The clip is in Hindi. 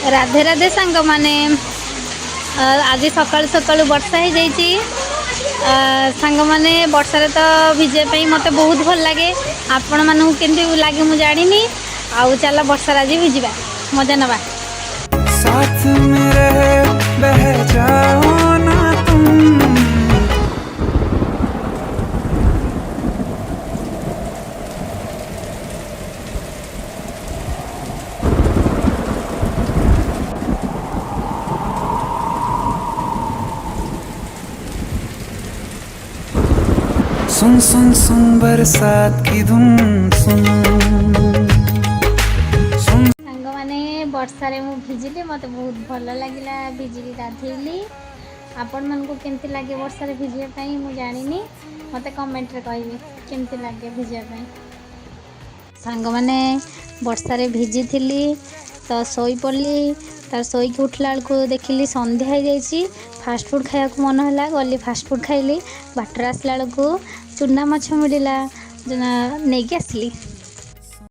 राधे राधे सांग माने आज सकाळु सकाळु वर्षा हो जाइए सांग माने वर्षा तो भिजे मत बहुत भल लगे आपण मानू केमती लगे मुझे जानी आउ चल वर्षा आज भिजा मजा नवा साथ में रहे बह जाओ ना तुम। सुन सुन सुन बरसात की धुन सुन सांग माने वर्षा मु भिजिली मत बहुत भल लगे भिजिली गाधेली आपण मन को केमती लगे वर्षा भिजा मुझे जानी मत कमेंट रे कहिबे केमती लगे भिजा सांग माने वर्षा भिजी थी तो सोई पड़ी तार सोईक उठला बेलू देखिली संध्या हो जाइए फास्ट फूड खाया मन है गली फास्ट फूड खाइली बाटर आसला बेलू चूना माछ मिलला नहीं आसली।